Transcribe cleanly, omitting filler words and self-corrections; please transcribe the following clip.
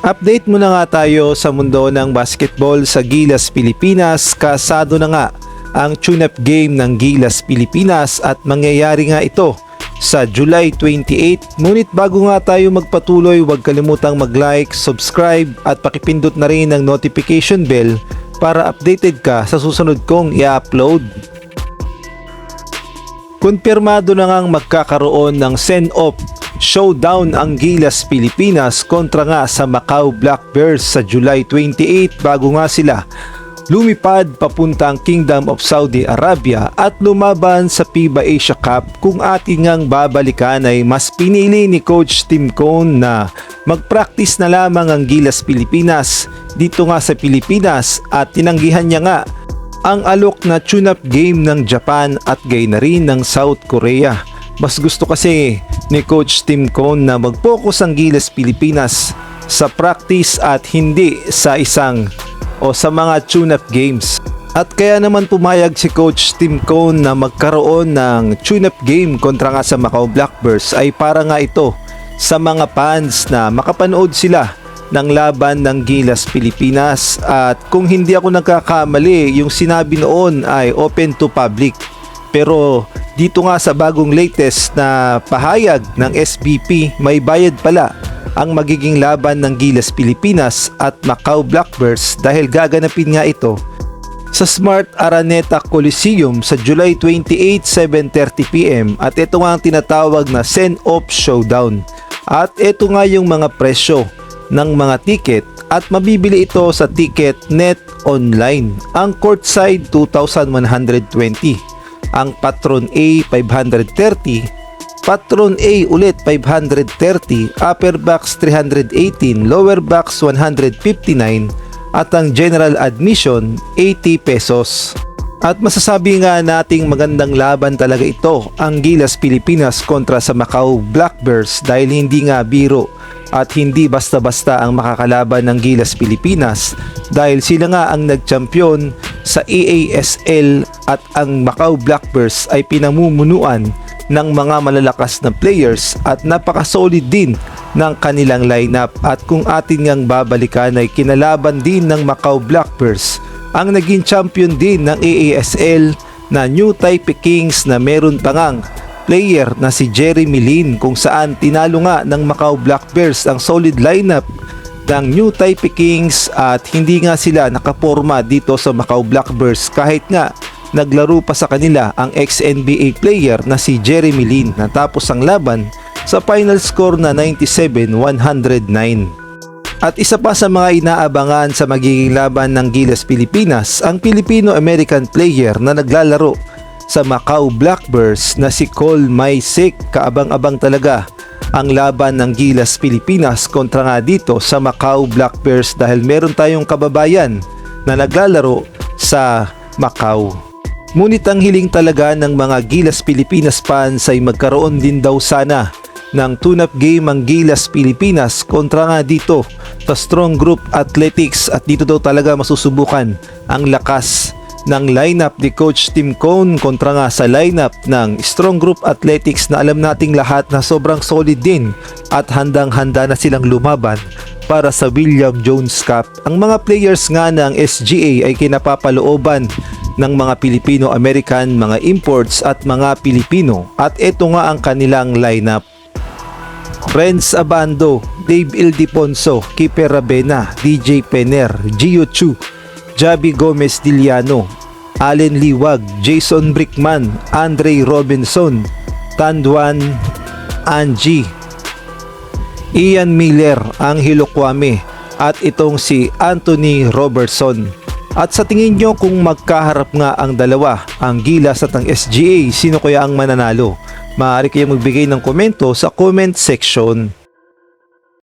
Update muna nga tayo sa mundo ng basketball sa Gilas Pilipinas. Kasado na nga ang tune-up game ng Gilas Pilipinas at mangyayari nga ito sa July 28. Ngunit bago nga tayo magpatuloy, huwag kalimutang mag-like, subscribe at pakipindot na rin ang notification bell para updated ka sa susunod kong i-upload. Kumpirmado na ngang magkakaroon ng send-off showdown ang Gilas Pilipinas kontra nga sa Macau Black Bears sa July 28 bago nga sila lumipad papunta ang Kingdom of Saudi Arabia at lumaban sa FIBA Asia Cup. Kung ating ngang babalikan ay mas pinili ni Coach Tim Cone na mag-practice na lamang ang Gilas Pilipinas dito nga sa Pilipinas at tinanggihan niya nga ang alok na tune-up game ng Japan at gayon na rin ng South Korea. Mas gusto kasi ni Coach Tim Cone na mag-focus ang Gilas Pilipinas sa practice at hindi sa sa mga tune-up games. At kaya naman pumayag si Coach Tim Cone na magkaroon ng tune-up game kontra nga sa Macau Black Bears ay para nga ito sa mga fans na makapanood sila ng laban ng Gilas Pilipinas. At kung hindi ako nagkakamali, yung sinabi noon ay open to public. Pero dito nga sa bagong latest na pahayag ng SBP, may bayad pala ang magiging laban ng Gilas Pilipinas at Macau Black Bears dahil gaganapin nga ito sa Smart Araneta Coliseum sa July 28, 7:30 PM at ito nga ang tinatawag na send-off showdown. At ito nga yung mga presyo ng mga ticket at mabibili ito sa Ticketnet online. Ang courtside 2,120, ang Patron A 530, Patron A ulit 530, upper box 318, lower box 159 at ang general admission 80 pesos. At masasabi nga nating magandang laban talaga ito ang Gilas Pilipinas kontra sa Macau Black Bears dahil hindi nga biro at hindi basta-basta ang makakalaban ng Gilas Pilipinas dahil sila nga ang nagchampion sa EASL at ang Macau Black Bears ay pinamumunuan ng mga malalakas na players at napaka-solid din ng kanilang lineup. At kung atin ngang babalikan ay kinalaban din ng Macau Black Bears ang naging champion din ng EASL na New Taipei Kings na meron pa ngang player na si Jeremy Lin kung saan tinalo nga ng Macau Black Bears ang solid lineup ng New Taipei Kings at hindi nga sila nakaporma dito sa Macau Black Bears kahit nga naglaro pa sa kanila ang ex-NBA player na si Jeremy Lin. Natapos ang laban sa final score na 97-109. At isa pa sa mga inaabangan sa magiging laban ng Gilas Pilipinas, ang Filipino-American player na naglalaro sa Macau Black Bears na si Cole Maisik. Kaabang-abang talaga ang laban ng Gilas Pilipinas kontra nga dito sa Macau Black Bears dahil meron tayong kababayan na naglalaro sa Macau. Ngunit ang hiling talaga ng mga Gilas Pilipinas fans ay magkaroon din daw sana ng tune-up game ang Gilas Pilipinas kontra nga dito sa Strong Group Athletics at dito daw talaga masusubukan ang lakas ng lineup ni Coach Tim Cone kontra nga sa lineup ng Strong Group Athletics na alam nating lahat na sobrang solid din at handang-handa na silang lumaban para sa William Jones Cup. Ang mga players nga ng SGA ay kinapapalooban ng mga Filipino-American, mga imports at mga Pilipino at ito nga ang kanilang lineup. Renz Abando, Dave Ildefonso, Kiper Rabena, DJ Pener, Gio Chu, Javi Gomez Diliano, Allen Liwag, Jason Brickman, Andre Robinson, Tanduan Angie, Ian Miller, Angelo Kwame at itong si Anthony Robertson. At sa tingin nyo kung magkaharap nga ang dalawa, ang Gilas at ang SGA, sino kaya ang mananalo? Maaari kayong magbigay ng komento sa comment section.